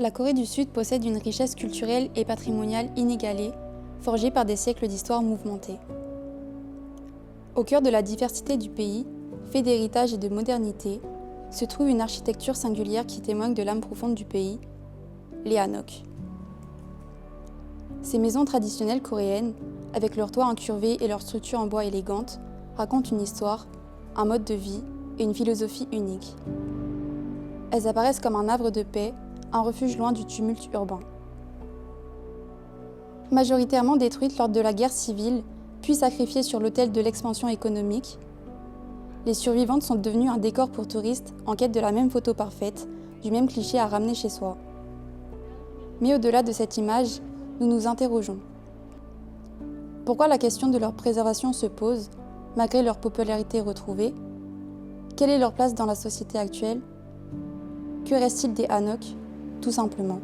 La Corée du Sud possède une richesse culturelle et patrimoniale inégalée, forgée par des siècles d'histoire mouvementée. Au cœur de la diversité du pays, fait d'héritage et de modernité, se trouve une architecture singulière qui témoigne de l'âme profonde du pays, les Hanok. Ces maisons traditionnelles coréennes, avec leurs toits incurvés et leur structure en bois élégante, racontent une histoire, un mode de vie et une philosophie unique. Elles apparaissent comme un havre de paix, un refuge loin du tumulte urbain. Majoritairement détruites lors de la guerre civile, puis sacrifiées sur l'autel de l'expansion économique, les survivantes sont devenues un décor pour touristes en quête de la même photo parfaite, du même cliché à ramener chez soi. Mais au-delà de cette image, nous nous interrogeons. Pourquoi la question de leur préservation se pose, malgré leur popularité retrouvée? Quelle est leur place dans la société actuelle? Que reste-t-il des Hanok, tout simplement?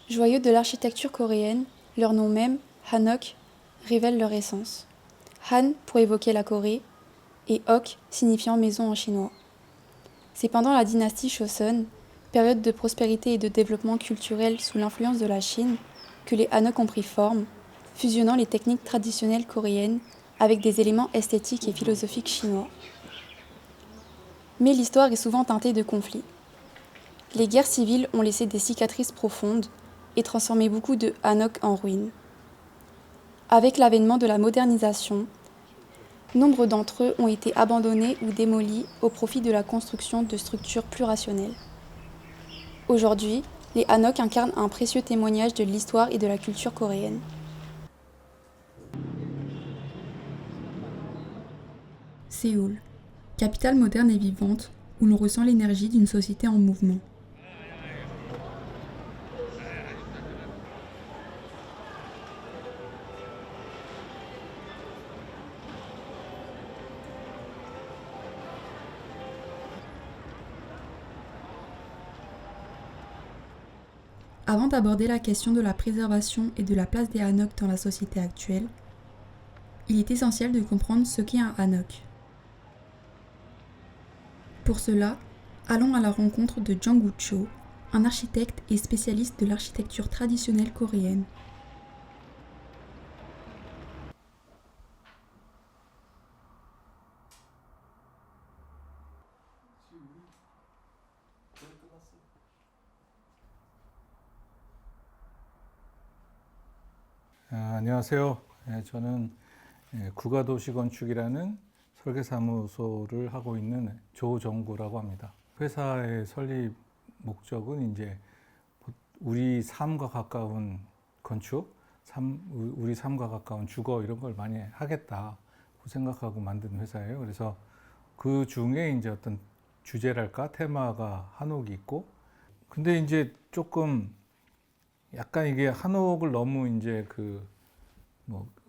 Joyaux de l'architecture coréenne, leur nom même, Hanok, révèle leur essence. Han pour évoquer la Corée et Ok signifiant maison en chinois. C'est pendant la dynastie Joseon, période de prospérité et de développement culturel sous l'influence de la Chine, que les Hanok ont pris forme, fusionnant les techniques traditionnelles coréennes avec des éléments esthétiques et philosophiques chinois. Mais l'histoire est souvent teintée de conflits. Les guerres civiles ont laissé des cicatrices profondes et transformé beaucoup de Hanok en ruines. Avec l'avènement de la modernisation, nombre d'entre eux ont été abandonnés ou démolis au profit de la construction de structures plus rationnelles. Aujourd'hui, les Hanok incarnent un précieux témoignage de l'histoire et de la culture coréenne. Séoul, capitale moderne et vivante, où l'on ressent l'énergie d'une société en mouvement. Avant d'aborder la question de la préservation et de la place des Hanok dans la société actuelle, il est essentiel de comprendre ce qu'est un Hanok. Pour cela, allons à la rencontre de Jang-woo Cho, un architecte et spécialiste de l'architecture traditionnelle coréenne. 안녕하세요. 저는 국가도시건축이라는 설계사무소를 하고 있는 조정구라고 합니다. 회사의 설립 목적은 이제 우리 삶과 가까운 건축, 우리 삶과 가까운 주거 이런 걸 많이 하겠다고 생각하고 만든 회사예요. 그래서 그 중에 이제 어떤 주제랄까 테마가 한옥이 있고, 근데 이제 조금 약간 이게 한옥을 너무 이제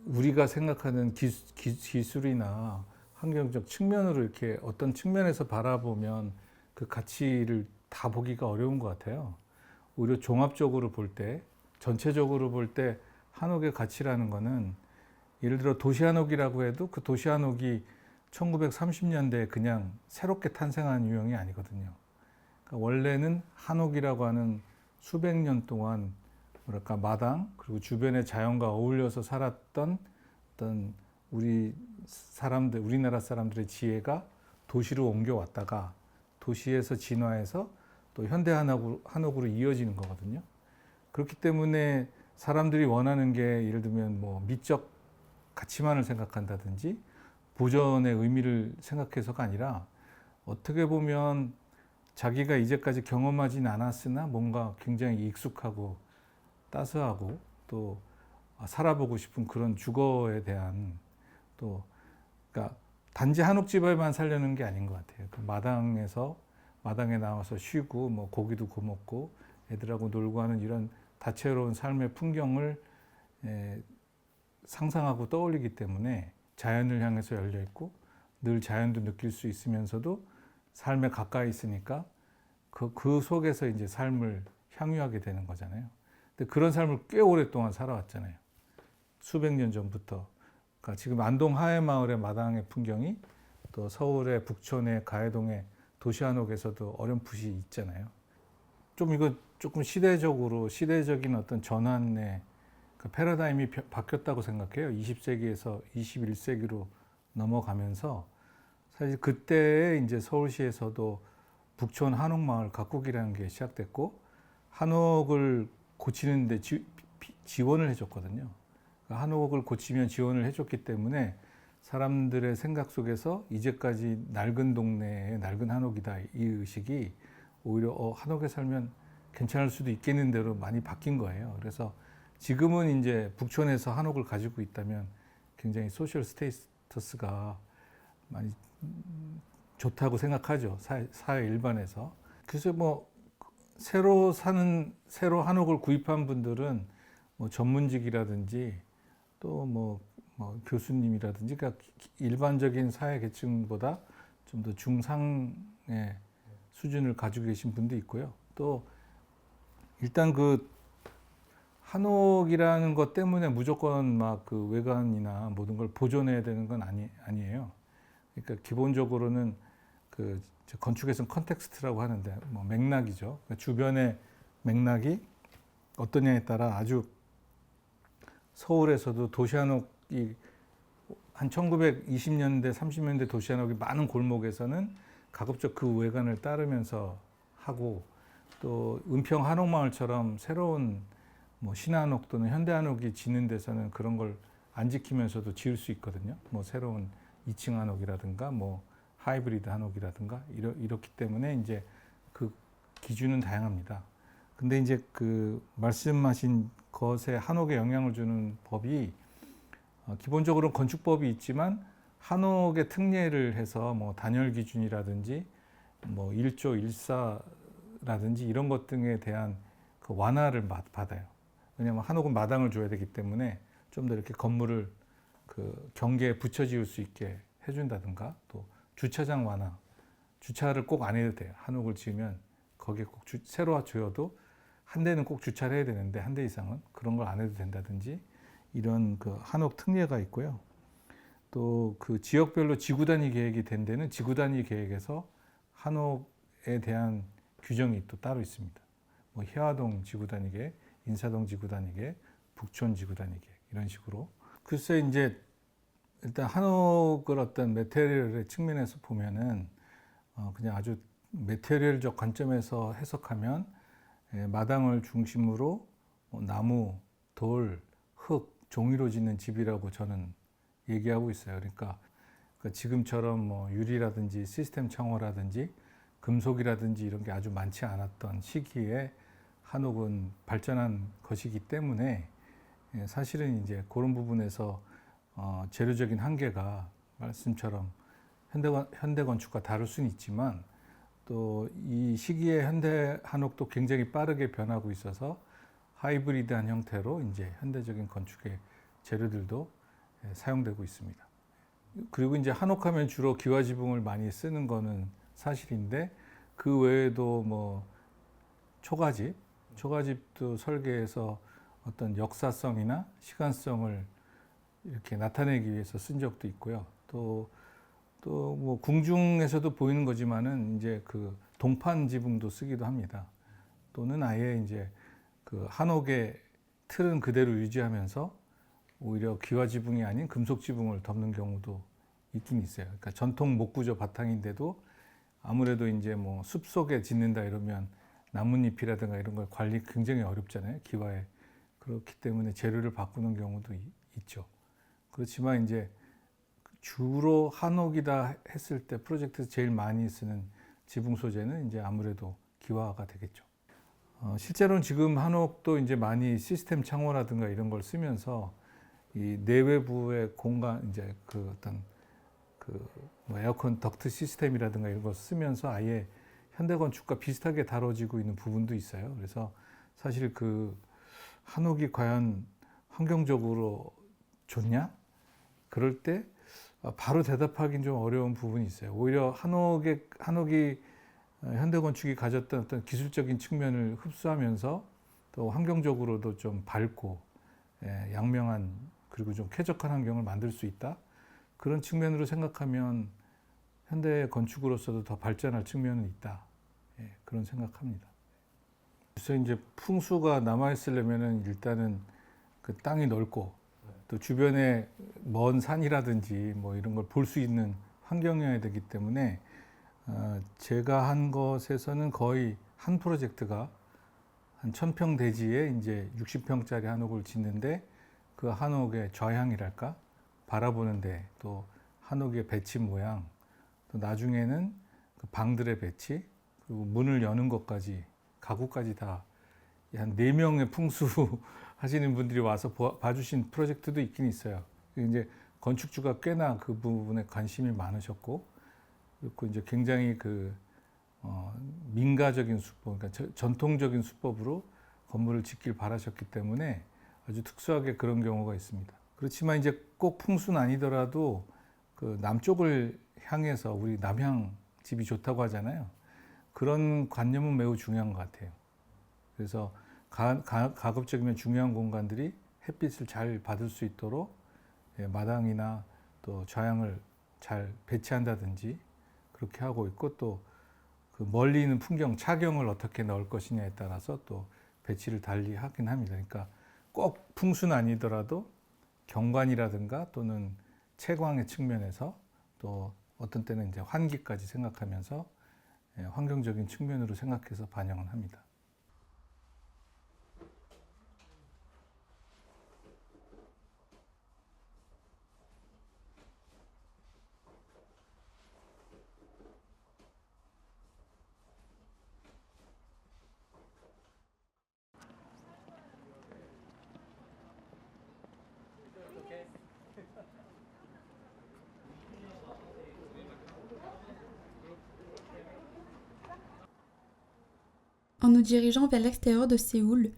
우리가 생각하는 기술이나 환경적 측면으로 이렇게 어떤 측면에서 바라보면 그 가치를 다 보기가 어려운 것 같아요. 오히려 종합적으로 볼 때, 전체적으로 볼 때 한옥의 가치라는 거는 예를 들어 도시한옥이라고 해도 그 도시한옥이 1930년대에 그냥 새롭게 탄생한 유형이 아니거든요. 그러니까 원래는 한옥이라고 하는 수백 년 동안 뭐랄까 마당 그리고 주변의 자연과 어울려서 살았던 어떤 우리나라 사람들의 지혜가 도시로 옮겨왔다가 도시에서 진화해서 또 현대 한옥으로 이어지는 거거든요. 그렇기 때문에 사람들이 원하는 게 예를 들면 뭐 미적 가치만을 생각한다든지 보존의 의미를 생각해서가 아니라 어떻게 보면 자기가 이제까지 경험하진 않았으나 뭔가 굉장히 익숙하고 따스하고 또 살아보고 싶은 그런 주거에 대한 또 그러니까 단지 한옥집에만 살려는 게 아닌 것 같아요. 그 마당에 나와서 쉬고 뭐 고기도 구워 먹고 애들하고 놀고 하는 이런 다채로운 삶의 풍경을 상상하고 떠올리기 때문에 자연을 향해서 열려 있고 늘 자연도 느낄 수 있으면서도 삶에 가까이 있으니까 그 속에서 이제 삶을 향유하게 되는 거잖아요. 근데 그런 삶을 꽤 오랫동안 살아왔잖아요. 수백 년 전부터. 그러니까 지금 안동 하회마을의 마당의 풍경이 또 서울의 북촌의 가해동의 도시한옥에서도 어렴풋이 있잖아요. 좀 이거 조금 시대적인 어떤 전환의 그 패러다임이 바뀌었다고 생각해요. 20세기에서 21세기로 넘어가면서 사실 그때 이제 서울시에서도 북촌 한옥마을 가꾸기라는 게 시작됐고 한옥을 고치는데 지원을 해줬거든요. 한옥을 고치면 지원을 해줬기 때문에 사람들의 생각 속에서 이제까지 낡은 동네에 낡은 한옥이다 이 의식이 오히려 한옥에 살면 괜찮을 수도 있겠는 대로 많이 바뀐 거예요. 그래서 지금은 이제 북촌에서 한옥을 가지고 있다면 굉장히 소셜 스테이터스가 많이 좋다고 생각하죠. 사회 일반에서. 그래서 뭐 새로 한옥을 구입한 분들은 뭐 전문직이라든지 또 뭐 교수님이라든지 그러니까 일반적인 사회 계층보다 좀 더 중상의 수준을 가지고 계신 분도 있고요. 또 일단 그 한옥이라는 것 때문에 무조건 막 그 외관이나 모든 걸 보존해야 되는 건 아니에요. 그러니까 기본적으로는 그 건축에서는 컨텍스트라고 하는데 뭐 맥락이죠. 그러니까 주변의 맥락이 어떠냐에 따라 아주 서울에서도 도시한옥이 한 1920년대, 30년대 도시한옥이 많은 골목에서는 가급적 그 외관을 따르면서 하고 또 은평 한옥마을처럼 새로운 뭐 신한옥 또는 현대한옥이 지는 데서는 그런 걸 안 지키면서도 지을 수 있거든요. 뭐 새로운 2층 한옥이라든가 뭐 하이브리드 한옥이라든가 이렇기 때문에 이제 그 기준은 다양합니다. 근데 이제 그 말씀하신 것에 한옥에 영향을 주는 법이 기본적으로 건축법이 있지만 한옥의 특례를 해서 뭐 단열 기준이라든지 뭐 1조 1사라든지 이런 것 등에 대한 그 완화를 받아요. 왜냐하면 한옥은 마당을 줘야 되기 때문에 좀 더 이렇게 건물을 그 경계에 붙여 지을 수 있게 해준다든가 또 주차장 완화, 주차를 꼭 안 해도 돼요. 한옥을 지으면 거기에 꼭 새로 지어도 한 대는 꼭 주차를 해야 되는데 한 대 이상은 그런 걸 안 해도 된다든지 이런 그 한옥 특례가 있고요. 또 그 지역별로 지구 단위 계획이 된 데는 지구 단위 계획에서 한옥에 대한 규정이 또 따로 있습니다. 뭐 희화동 지구 단위 계획, 인사동 지구 단위 계획, 북촌 지구 단위 계획 이런 식으로. 글쎄 이제 일단 한옥을 어떤 매테리얼의 측면에서 보면은 그냥 아주 매테리얼적 관점에서 해석하면 마당을 중심으로 나무, 돌, 흙, 종이로 짓는 집이라고 저는 얘기하고 있어요. 그러니까 지금처럼 뭐 유리라든지 시스템 창호라든지 금속이라든지 이런 게 아주 많지 않았던 시기에 한옥은 발전한 것이기 때문에 사실은 이제 그런 부분에서 재료적인 한계가 말씀처럼 현대 건축과 다를 수는 있지만 또 이 시기에 현대 한옥도 굉장히 빠르게 변하고 있어서 하이브리드한 형태로 이제 현대적인 건축의 재료들도 사용되고 있습니다. 그리고 이제 한옥하면 주로 기와 지붕을 많이 쓰는 거는 사실인데 그 외에도 뭐 초가집도 설계해서 어떤 역사성이나 시간성을 이렇게 나타내기 위해서 쓴 적도 있고요. 또 뭐 궁중에서도 보이는 거지만은 이제 그 동판 지붕도 쓰기도 합니다. 또는 아예 이제 그 한옥의 틀은 그대로 유지하면서 오히려 기와 지붕이 아닌 금속 지붕을 덮는 경우도 있긴 있어요. 그러니까 전통 목구조 바탕인데도 아무래도 이제 뭐 숲속에 짓는다 이러면 나뭇잎이라든가 이런 걸 관리 굉장히 어렵잖아요. 기와에. 그렇기 때문에 재료를 바꾸는 경우도 있죠. 그렇지만 이제 주로 한옥이다 했을 때 프로젝트에서 제일 많이 쓰는 지붕 소재는 이제 아무래도 기와가 되겠죠. 실제로는 지금 한옥도 이제 많이 시스템 창호라든가 이런 걸 쓰면서 이 내외부의 공간 이제 그 어떤 뭐 에어컨 덕트 시스템이라든가 이런 거 쓰면서 아예 현대 건축과 비슷하게 다뤄지고 있는 부분도 있어요. 그래서 사실 그 한옥이 과연 환경적으로 좋냐? 그럴 때 바로 대답하기는 좀 어려운 부분이 있어요. 오히려 한옥이 현대 건축이 가졌던 어떤 기술적인 측면을 흡수하면서 또 환경적으로도 좀 밝고 양명한 그리고 좀 쾌적한 환경을 만들 수 있다. 그런 측면으로 생각하면 현대 건축으로서도 더 발전할 측면은 있다. 그런 생각합니다. 그래서 이제 풍수가 남아있으려면은 일단은 그 땅이 넓고 또 주변에 먼 산이라든지 뭐 이런 걸 볼 수 있는 환경이어야 되기 때문에 제가 한 것에서는 거의 한 프로젝트가 한 1000평 대지에 이제 60평짜리 한옥을 짓는데 그 한옥의 좌향이랄까 바라보는데 또 한옥의 배치 모양 또 나중에는 그 방들의 배치 그리고 문을 여는 것까지 가구까지 다 한 4명의 풍수 하시는 분들이 와서 봐주신 프로젝트도 있긴 있어요. 이제 건축주가 꽤나 그 부분에 관심이 많으셨고 그리고 이제 굉장히 민가적인 수법, 그러니까 전통적인 수법으로 건물을 짓길 바라셨기 때문에 아주 특수하게 그런 경우가 있습니다. 그렇지만 이제 꼭 풍수는 아니더라도 그 남쪽을 향해서 우리 남향 집이 좋다고 하잖아요. 그런 관념은 매우 중요한 것 같아요. 그래서 가급적이면 중요한 공간들이 햇빛을 잘 받을 수 있도록 마당이나 또 좌향을 잘 배치한다든지 그렇게 하고 있고 또 그 멀리 있는 풍경, 차경을 어떻게 넣을 것이냐에 따라서 또 배치를 달리 하긴 합니다. 그러니까 꼭 풍수는 아니더라도 경관이라든가 또는 채광의 측면에서 또 어떤 때는 이제 환기까지 생각하면서 환경적인 측면으로 생각해서 반영을 합니다. En nous dirigeant vers l'extérieur de Séoul,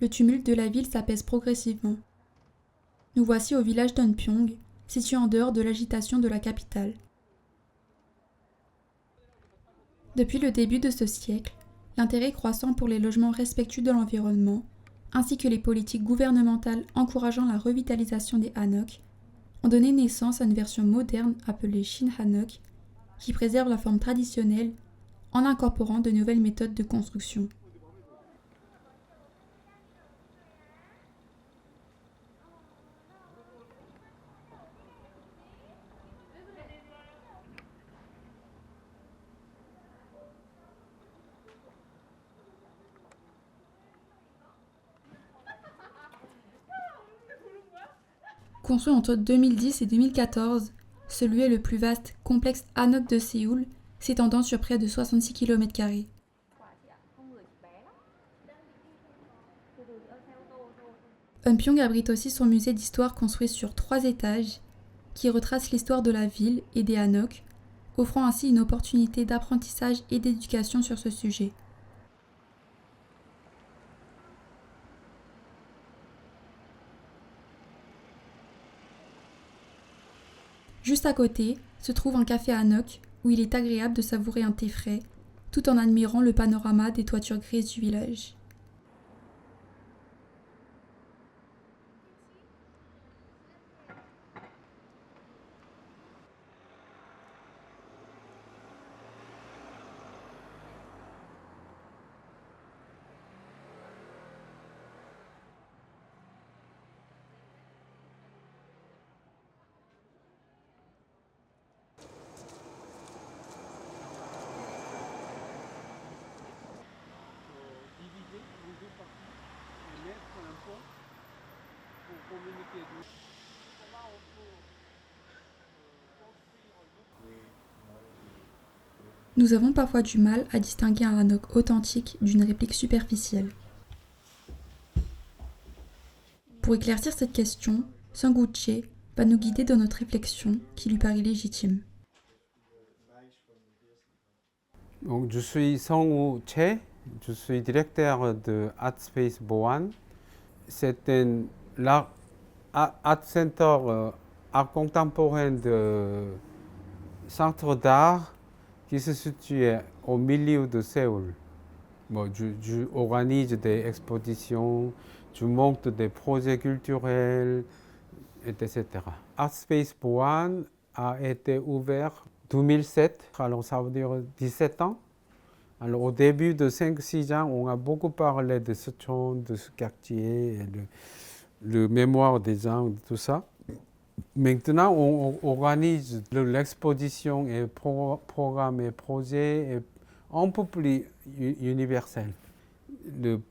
le tumulte de la ville s'apaise progressivement. Nous voici au village d'Eunpyong, situé en dehors de l'agitation de la capitale. Depuis le début de ce siècle, l'intérêt croissant pour les logements respectueux de l'environnement, ainsi que les politiques gouvernementales encourageant la revitalisation des hanok, ont donné naissance à une version moderne appelée Shin Hanok, qui préserve la forme traditionnelle en incorporant de nouvelles méthodes de construction. Construit entre 2010 et 2014, ce lieu est le plus vaste complexe hanok de Séoul, s'étendant sur près de 66 km². Eunpyong abrite aussi son musée d'histoire construit sur 3 étages, qui retrace l'histoire de la ville et des hanok, offrant ainsi une opportunité d'apprentissage et d'éducation sur ce sujet. Juste à côté se trouve un café hanok où il est agréable de savourer un thé frais, tout en admirant le panorama des toitures grises du village. Nous avons parfois du mal à distinguer un hanok authentique d'une réplique superficielle. Pour éclaircir cette question, Sanguche va nous guider dans notre réflexion qui lui paraît légitime. Donc, je suis Song-woo Che, je suis directeur de Art Space Boan. C'est un art center, art contemporain de centre d'art qui se situe au milieu de Séoul. Bon, je organise des expositions, je monte des projets culturels, etc. Art Space Boan a été ouvert en 2007, alors ça veut dire 17 ans. Alors au début de 5-6 ans, on a beaucoup parlé de ce Secheon, de ce quartier, le mémoire des gens, tout ça. Maintenant, on organise l'exposition et programme et projet un peu plus universel.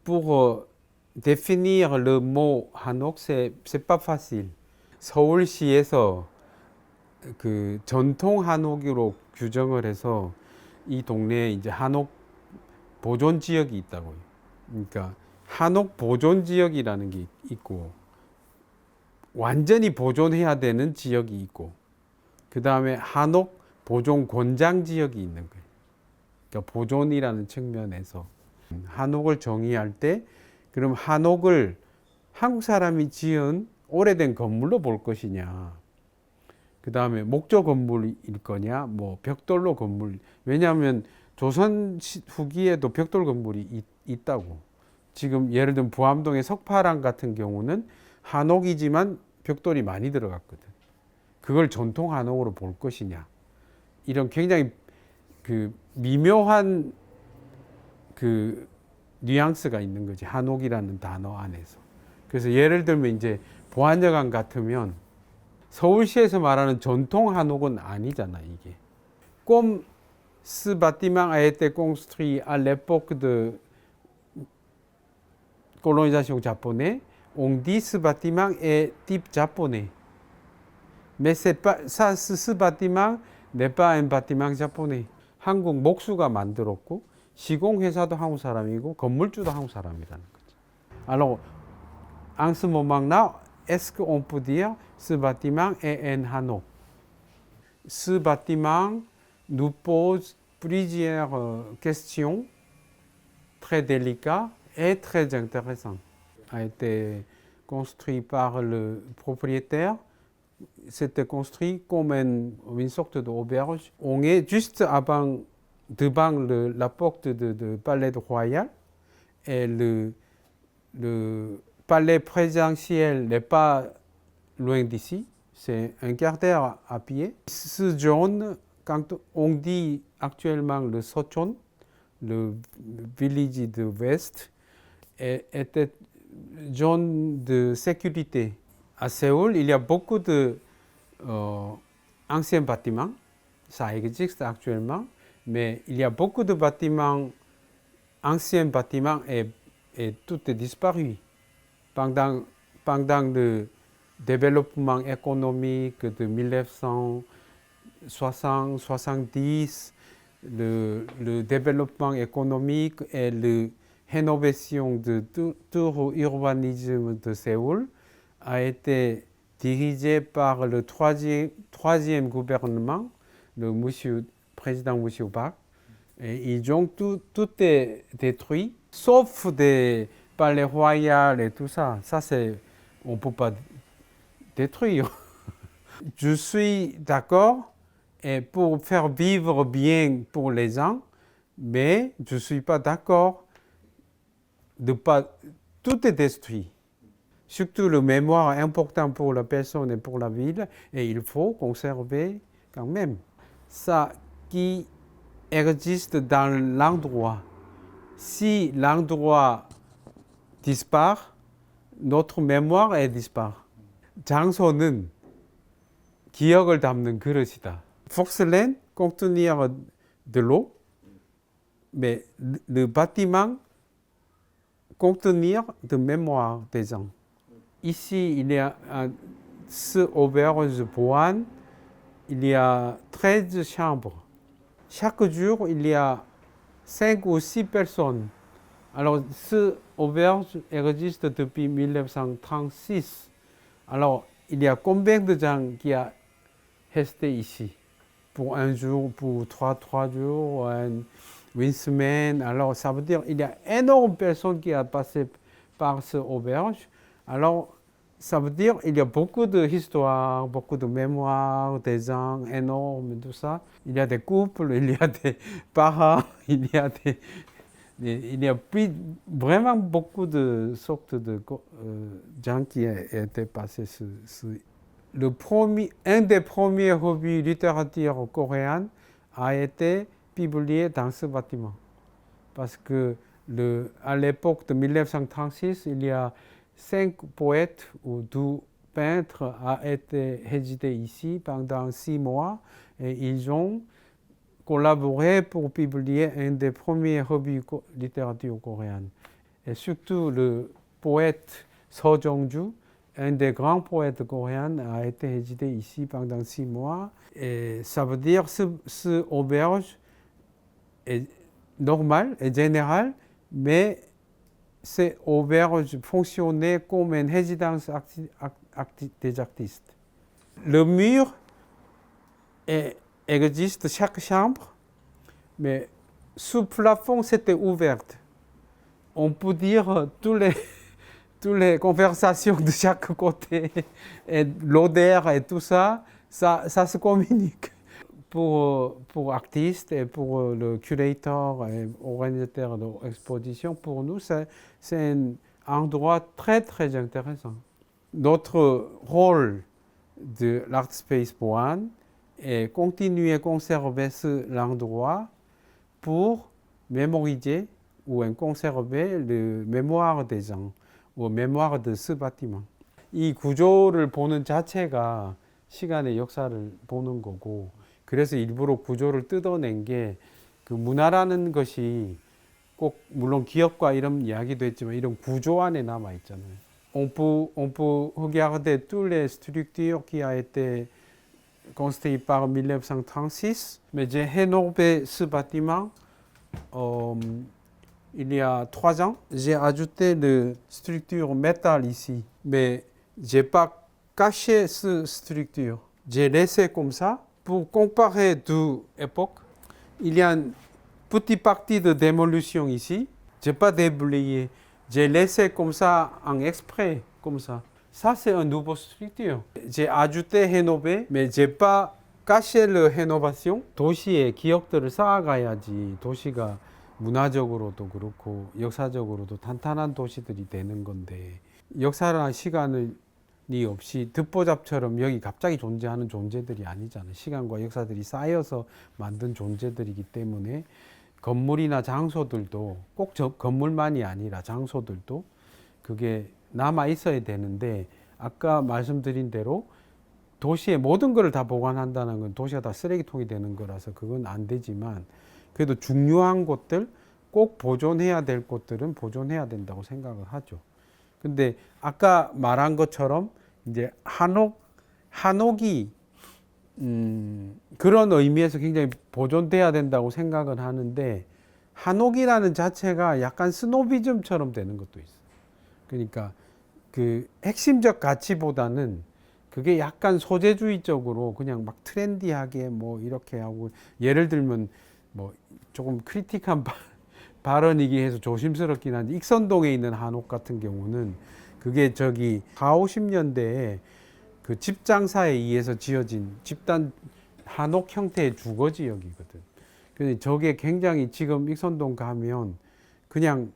Pour définir le mot 한옥, c'est pas facile. 서울시에서 그 전통 한옥으로 규정을 해서 이 동네에 이제 한옥 보존 지역이 있다고요. 그러니까 한옥 보존 지역이라는 게 있고 완전히 보존해야 되는 지역이 있고 그 다음에 한옥 보존 권장 지역이 있는 거예요. 그러니까 보존이라는 측면에서 한옥을 정의할 때 그럼 한옥을 한국 사람이 지은 오래된 건물로 볼 것이냐, 그 다음에 목조 건물일 거냐, 뭐 벽돌로 건물. 왜냐하면 조선 후기에도 벽돌 건물이 있다고. 지금 예를 들면 부암동의 석파랑 같은 경우는 한옥이지만 벽돌이 많이 들어갔거든. 그걸 전통 한옥으로 볼 것이냐, 이런 굉장히 그 미묘한 그 뉘앙스가 있는 거지, 한옥이라는 단어 안에서. 그래서 예를 들면 이제 보안여관 같으면 서울시에서 말하는 전통 한옥은 아니잖아, 이게. Comme ce bâtiment a été construit à l'époque de colonisation japonaise, on dit ce bâtiment est type japonais. Mais ce bâtiment n'est pas un bâtiment japonais. 한국 목수가 만들었고 시공회사도 한국 사람이고 건물주도 한국 사람이라는 거죠. Alors, en ce moment-là, est-ce qu'on peut dire ce bâtiment est un hanok? Ce bâtiment nous pose plusieurs questions très délicates et très intéressantes. A été construit par le propriétaire. C'était construit comme une sorte d'auberge. On est juste devant la porte de palais royal et le palais présidentiel n'est pas loin d'ici. C'est un quart d'heure à pied. Ce zone, quand on dit actuellement le Secheon, le village de l'Ouest, était zone de sécurité. À Séoul, il y a beaucoup d'anciens bâtiments. Ça existe actuellement, mais il y a beaucoup de bâtiments, anciens bâtiments, et tout est disparu. Pendant le développement économique de 1960-70, le développement économique et la rénovation de tout l'urbanisme de Séoul a été dirigé par le troisième gouvernement, le président Monsieur Park. Et ils ont tout est détruit, sauf des palais royaux et tout ça. Ça, on ne peut pas détruire. Je suis d'accord et pour faire vivre bien pour les gens, mais je ne suis pas d'accord de pas... Tout est détruit. Surtout le mémoire est important pour la personne et pour la ville, et il faut conserver quand même ça qui existe dans l'endroit. Si l'endroit disparaît, notre mémoire est disparaît. 장소는 기억을 담는 그릇이다. Porcelaine contenir de l'eau, mais le bâtiment contenir de mémoire des gens. Ici, il y a ce auberge Boan, il y a 13 chambres. Chaque jour, il y a 5 ou 6 personnes. Alors, ce auberge existe depuis 1936. Alors, il y a combien de gens qui a resté ici pour un jour, pour trois jours, une semaine. Alors, ça veut dire qu'il y a énormément de personnes qui ont passé par ce auberge. Alors, ça veut dire qu'il y a beaucoup d'histoires, beaucoup de mémoires, des gens énormes, tout ça. Il y a des couples, il y a des parents, il y a vraiment beaucoup de sortes de gens qui étaient passés. Un des premiers revues littérature coréenne a été publié dans ce bâtiment. Parce que à l'époque de 1936, il y a 5 poètes ou 2 peintres ont été résidés ici pendant 6 mois et ils ont collaboré pour publier un des premiers revues de littérature coréenne. Et surtout le poète Seo Jong-ju, un des grands poètes coréens, a été résidé ici pendant 6 mois. Et ça veut dire que ce auberge est normal et général, mais ces auberges fonctionnaient comme une résidence des artistes. Le mur existe chaque chambre, mais sous plafond c'était ouvert. On peut dire toutes les conversations de chaque côté, et l'odeur et tout ça, ça se communique. Pour artistes et pour le curateur et organisateur de l'exposition, pour nous, c'est un endroit très, très intéressant. Notre rôle de l'Art Space Boan est continuer à conserver l'endroit pour mémoriser ou conserver la mémoire des gens ou mémoire de ce bâtiment. 이 구조를 보는 자체가 시간의 역사를 보는 거고, 그래서 일부러 구조를 뜯어낸 게 그 문화라는 것이 꼭 물론 기업과 이런 이야기도 했지만 이런 구조 안에 남아 있잖아요. On peut regarder toutes les structures qui ont été construites par 1936, mais j'ai rénové ce bâtiment il y a 3 ans. J'ai ajouté la structure métal ici, mais je n'ai pas caché cette structure. J'ai laissé comme ça. Pour comparer 2 époques, il y a une petite partie de démolition ici. Je n'ai pas déblayé. J'ai laissé comme ça en exprès, comme ça. Ça, c'est une nouvelle structure. J'ai ajouté rénové, mais je n'ai pas caché la rénovation. 도시의 기억들을 쌓아가야지 도시가 문화적으로도 그렇고 역사적으로도 탄탄한 도시들이 되는 건데, 역사랑 시간을 없이 듣보잡처럼 여기 갑자기 존재하는 존재들이 아니잖아요. 시간과 역사들이 쌓여서 만든 존재들이기 때문에 건물이나 장소들도 꼭 건물만이 아니라 장소들도 그게 남아 있어야 되는데, 아까 말씀드린 대로 도시의 모든 걸 다 보관한다는 건 도시가 다 쓰레기통이 되는 거라서 그건 안 되지만, 그래도 중요한 곳들, 꼭 보존해야 될 곳들은 보존해야 된다고 생각을 하죠. 근데 아까 말한 것처럼 이제 한옥이 그런 의미에서 굉장히 보존돼야 된다고 생각을 하는데, 한옥이라는 자체가 약간 스노비즘처럼 되는 것도 있어요. 그러니까 그 핵심적 가치보다는 그게 약간 소재주의적으로 그냥 막 트렌디하게 뭐 이렇게 하고, 예를 들면 뭐 조금 크리틱한 발언이기 해서 조심스럽긴 한데, 익선동에 있는 한옥 같은 경우는 그게 저기 40, 50년대에 그 집장사에 의해서 지어진 집단 한옥 형태의 주거 지역이거든. 근데 저게 굉장히 지금 익선동 가면 그냥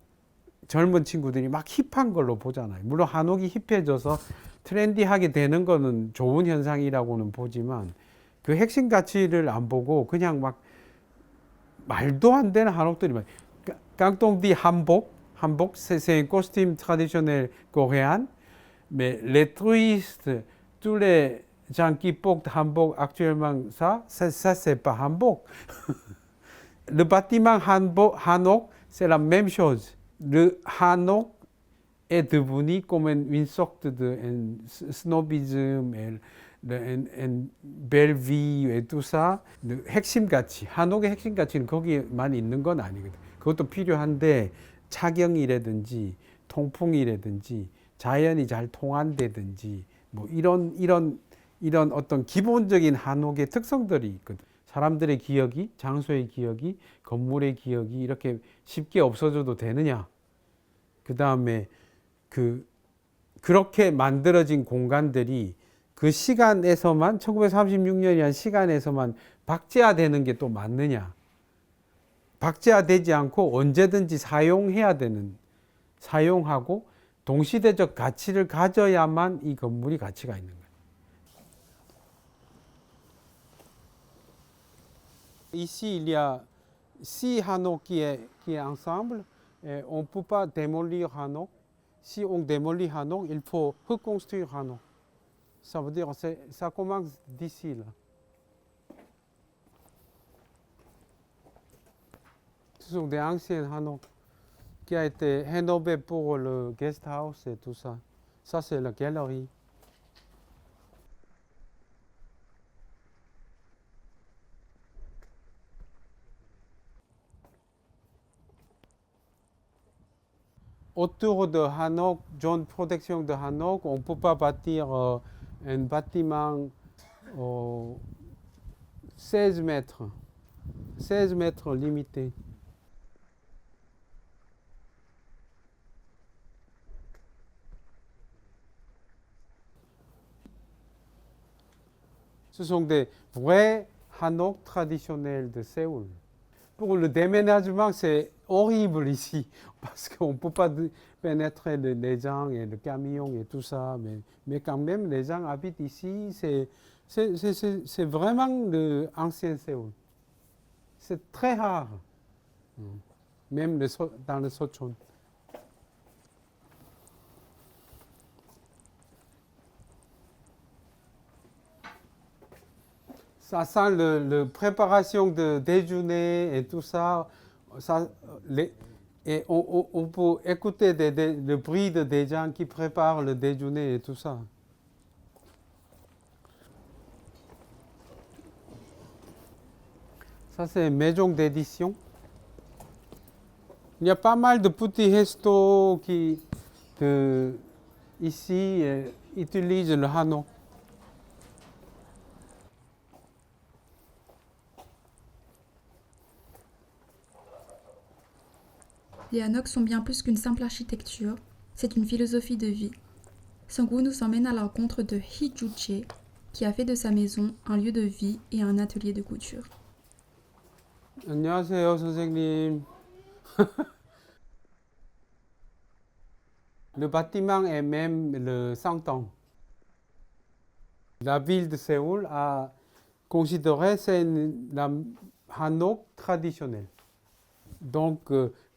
젊은 친구들이 막 힙한 걸로 보잖아요. 물론 한옥이 힙해져서 트렌디하게 되는 거는 좋은 현상이라고는 보지만, 그 핵심 가치를 안 보고 그냥 막 말도 안 되는 한옥들이 많아요. Quand on dit hanbok, c'est un costume traditionnel coréen, mais les touristes, tous les gens qui portent hanbok actuellement, ça c'est pas hanbok. Le bâtiment hanok, c'est la même chose. Le hanok est devenu comme une sorte de snobisme, une belle vie et tout ça. 핵심 가치, 한옥의 핵심 가치는 거기에만 있는 건 아니거든. 그것도 필요한데, 차경이라든지 통풍이라든지 자연이 잘 통한다든지 뭐 이런 어떤 기본적인 한옥의 특성들이 있거든. 사람들의 기억이, 장소의 기억이, 건물의 기억이 이렇게 쉽게 없어져도 되느냐. 그 다음에 그렇게 만들어진 공간들이 그 시간에서만 1936년이란 시간에서만 박제화되는 게 또 맞느냐. 박제화되지 않고 언제든지 사용해야 되는, 사용하고 동시대적 가치를 가져야만 이 건물이 가치가 있는 거예요. Ici, il y a 6 hanoks qui est ensemble. Et on ne peut pas démolir Hanok. Si on démolit Hanok, il faut reconstruire Hanok. Ça veut dire que ça commence d'ici, là. Ce sont des anciens Hanok qui a été rénové pour le guest house et tout ça. Ça, c'est la galerie. Autour de Hanok, zone de protection de Hanok, on ne peut pas bâtir un bâtiment 16 mètres. 16 mètres limité. Ce sont des vrais Hanok traditionnels de Séoul. Pour le déménagement, c'est horrible ici, parce qu'on ne peut pas pénétrer les gens et le camion et tout ça, mais quand même, les gens habitent ici, c'est vraiment l'ancien Séoul. C'est très rare, même dans le Sochon. Ça sent la préparation de déjeuner et tout ça. Et on peut écouter le bruit des gens qui préparent le déjeuner et tout ça. Ça, c'est une maison d'édition. Il y a pas mal de petits restos qui, ici, utilisent le Hanok. Les Hanoks sont bien plus qu'une simple architecture, c'est une philosophie de vie. Sang-woo nous emmène à la rencontre de Hee Joo-jae, qui a fait de sa maison un lieu de vie et un atelier de couture. 안녕하세요, 선생님. Le bâtiment est même le 100 ans. La ville de Séoul a considéré c'est la Hanok traditionnelle. Donc,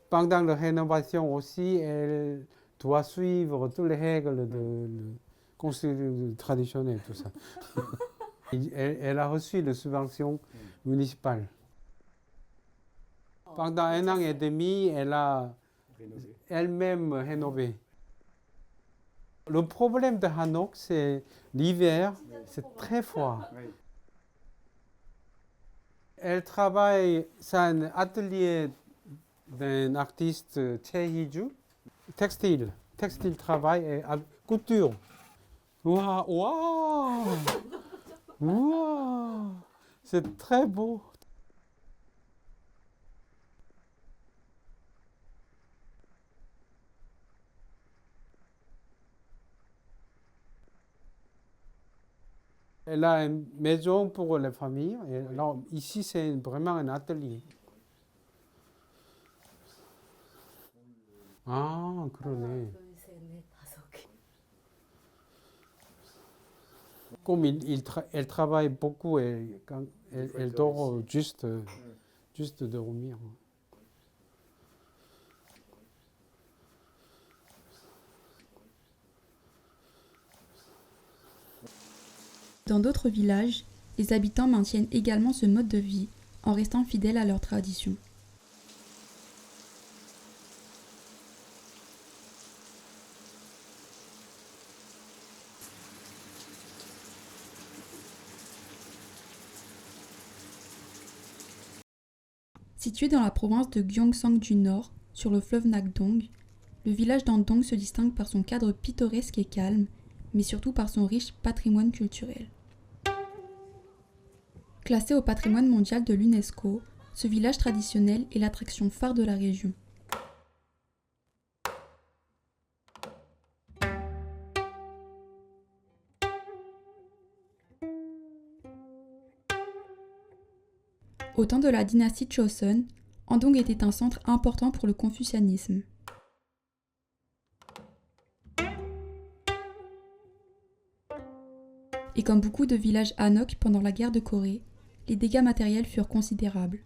pendant la rénovation aussi, elle doit suivre toutes les règles de construction traditionnelle, tout ça. Elle a reçu la subvention municipale. Pendant 1 an et demi, elle a elle-même rénové. Le problème de Hanok, c'est l'hiver, c'est très froid. Elle travaille, c'est un atelier d'un artiste Choi Hee-joo, textile travail et couture. Waouh, waouh, waouh, c'est très beau. Elle a une maison pour les familles. Et alors, ici, c'est vraiment un atelier. 아, 그러네. Comme elle travaille beaucoup, et quand elle dort juste dormir. Dans d'autres villages, les habitants maintiennent également ce mode de vie en restant fidèles à leurs traditions. Situé dans la province de Gyeongsang du Nord, sur le fleuve Nakdong, le village d'Andong se distingue par son cadre pittoresque et calme, mais surtout par son riche patrimoine culturel. Classé au patrimoine mondial de l'UNESCO, ce village traditionnel est l'attraction phare de la région. Au temps de la dynastie Joseon, Andong était un centre important pour le confucianisme. Et comme beaucoup de villages Hanok pendant la guerre de Corée, les dégâts matériels furent considérables.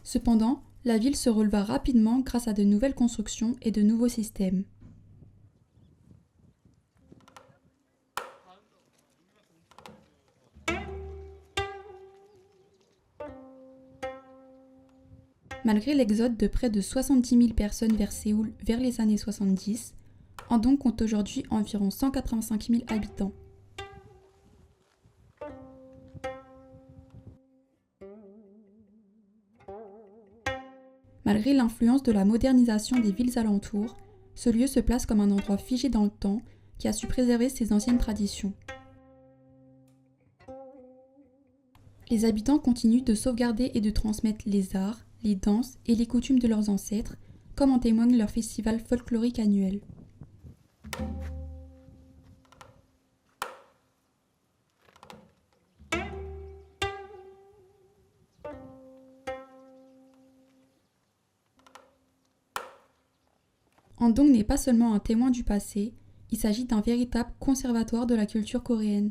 Cependant, la ville se releva rapidement grâce à de nouvelles constructions et de nouveaux systèmes. Malgré l'exode de près de 70 000 personnes vers Séoul vers les années 70, Andong compte aujourd'hui environ 185 000 habitants. Malgré l'influence de la modernisation des villes alentours, ce lieu se place comme un endroit figé dans le temps qui a su préserver ses anciennes traditions. Les habitants continuent de sauvegarder et de transmettre les arts, les danses et les coutumes de leurs ancêtres, comme en témoigne leur festival folklorique annuel. Andong n'est pas seulement un témoin du passé, il s'agit d'un véritable conservatoire de la culture coréenne.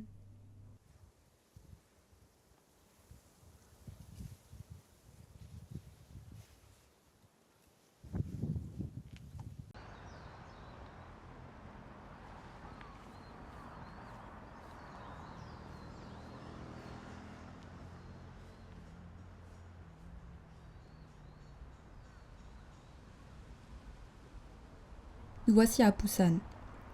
Nous voici à Busan,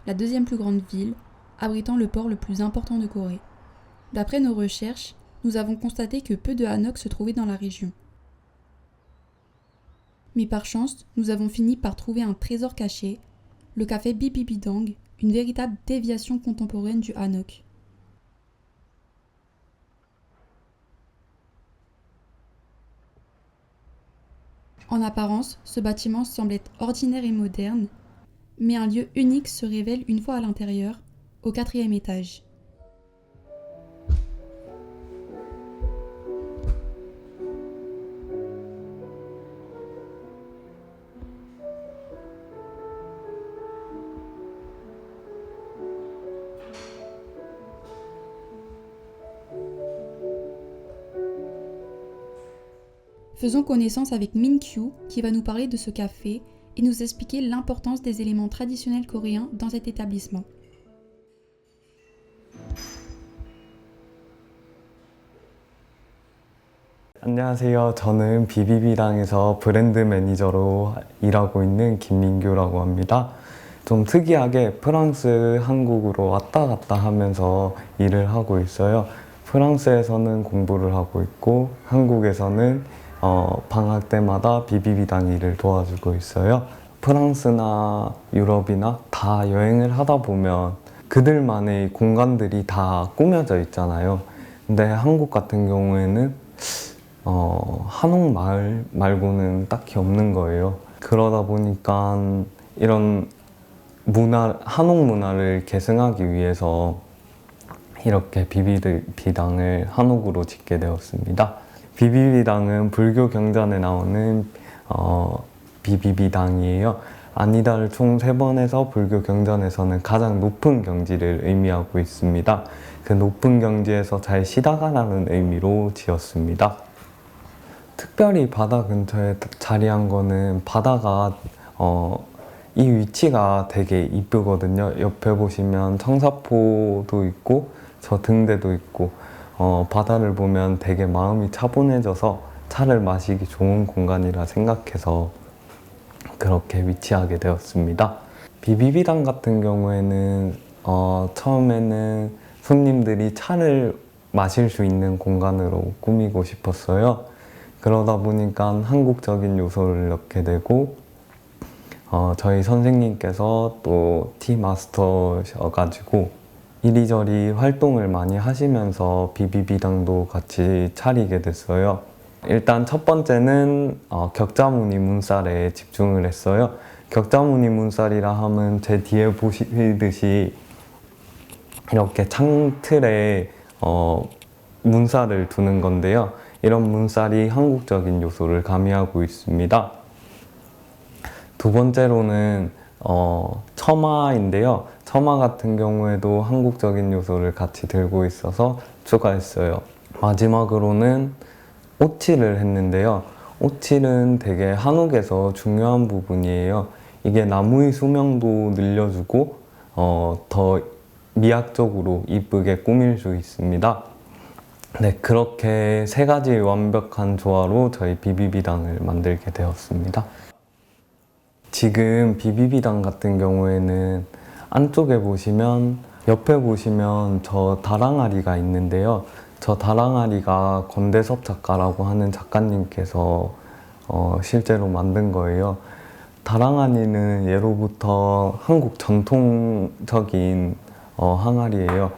la deuxième plus grande ville, abritant le port le plus important de Corée. D'après nos recherches, nous avons constaté que peu de Hanok se trouvaient dans la région. Mais par chance, nous avons fini par trouver un trésor caché, le café Bibibidang, une véritable déviation contemporaine du Hanok. En apparence, ce bâtiment semble être ordinaire et moderne, mais un lieu unique se révèle une fois à l'intérieur, au 4e étage. Faisons connaissance avec Min Kyu qui va nous parler de ce café et nous expliquer l'importance des éléments traditionnels coréens dans cet établissement. 안녕하세요. 저는 비비비당에서 브랜드 매니저로 일하고 있는 김민규라고 합니다. 좀 특이하게 프랑스, 한국으로 왔다 갔다 하면서 일을 하고 있어요. 프랑스에서는 공부를 하고 있고 한국에서는 방학 때마다 비비비당 일을 도와주고 있어요. 프랑스나 유럽이나 다 여행을 하다 보면 그들만의 공간들이 다 꾸며져 있잖아요. 근데 한국 같은 경우에는 한옥마을 말고는 딱히 없는 거예요. 그러다 보니까 이런 한옥 문화를 계승하기 위해서 이렇게 비비비당을 한옥으로 짓게 되었습니다. 비비비당은 불교 경전에 나오는 비비비당이에요. 아니다를 총 3번 해서 불교 경전에서는 가장 높은 경지를 의미하고 있습니다. 그 높은 경지에서 잘 쉬다가라는 의미로 지었습니다. 특별히 바다 근처에 자리한 거는 바다가 이 위치가 되게 이쁘거든요. 옆에 보시면 청사포도 있고 저 등대도 있고 바다를 보면 되게 마음이 차분해져서 차를 마시기 좋은 공간이라 생각해서 그렇게 위치하게 되었습니다. 비비비당 같은 경우에는 처음에는 손님들이 차를 마실 수 있는 공간으로 꾸미고 싶었어요. 그러다 보니까 한국적인 요소를 넣게 되고 저희 선생님께서 또 티 마스터셔가지고 이리저리 활동을 많이 하시면서 비비비당도 같이 차리게 됐어요. 일단 첫 번째는 격자무늬 문살에 집중을 했어요. 격자무늬 문살이라 하면 제 뒤에 보시듯이 이렇게 창틀에 문살을 두는 건데요. 이런 문살이 한국적인 요소를 가미하고 있습니다. 두 번째로는 처마인데요. 처마 같은 경우에도 한국적인 요소를 같이 들고 있어서 추가했어요. 마지막으로는 오칠을 했는데요. 오칠은 되게 한옥에서 중요한 부분이에요. 이게 나무의 수명도 늘려주고 더 미학적으로 이쁘게 꾸밀 수 있습니다. 네, 그렇게 세 가지 완벽한 조화로 저희 비비비당을 만들게 되었습니다. 지금 비비비당 같은 경우에는 안쪽에 보시면, 옆에 보시면 저 다랑아리가 있는데요. 저 다랑아리가 권대섭 작가라고 하는 작가님께서 실제로 만든 거예요. 다랑아리는 예로부터 한국 전통적인 항아리예요.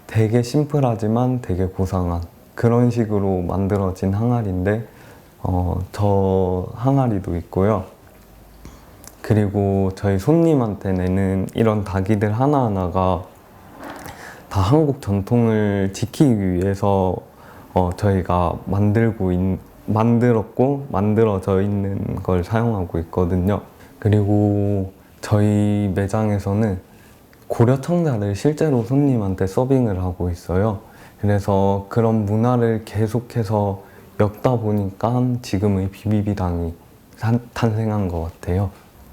되게 심플하지만 되게 고상한 그런 식으로 만들어진 항아리인데 저 항아리도 있고요. 그리고 저희 손님한테 내는 이런 닭이들 하나하나가 다 한국 전통을 지키기 위해서 저희가 만들었고 만들어져 있는 걸 사용하고 있거든요. 그리고 저희 매장에서는 고려 청자를 실제로 손님한테 서빙을 하고 있어요. 그래서 그런 문화를 계속해서 엮다 보니까 지금의 비비비당이 탄생한 것 같아요.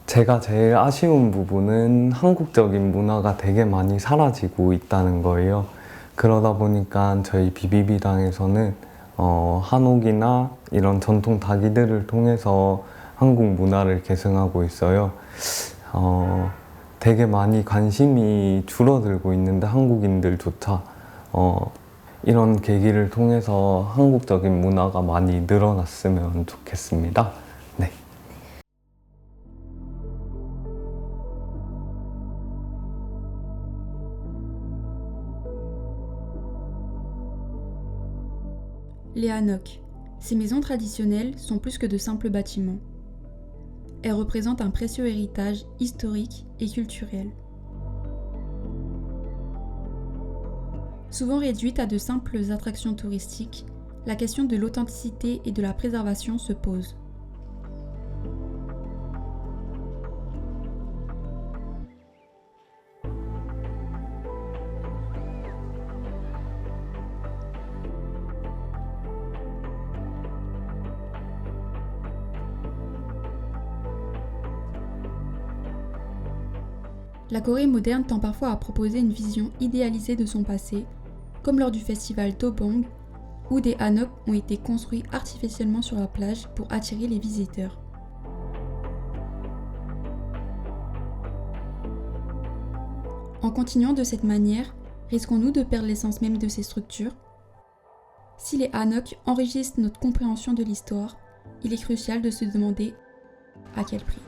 제가 제일 아쉬운 부분은 한국적인 문화가 되게 많이 사라지고 있다는 거예요. 그러다 보니까 저희 비비비당에서는 한옥이나 이런 전통 닭이들을 통해서 한국 문화를 계승하고 있어요. 되게 많이 관심이 줄어들고 있는데 한국인들조차 이런 계기를 통해서 한국적인 문화가 많이 늘어났으면 좋겠습니다. 네. Les hanoks. Ces maisons traditionnelles sont plus que de simples bâtiments. Elles représentent un précieux héritage historique et culturel. Souvent réduite à de simples attractions touristiques, la question de l'authenticité et de la préservation se pose. La Corée moderne tend parfois à proposer une vision idéalisée de son passé, comme lors du festival Dobong, où des hanoks ont été construits artificiellement sur la plage pour attirer les visiteurs. En continuant de cette manière, risquons-nous de perdre l'essence même de ces structures ? Si les hanoks enrichissent notre compréhension de l'histoire, il est crucial de se demander à quel prix.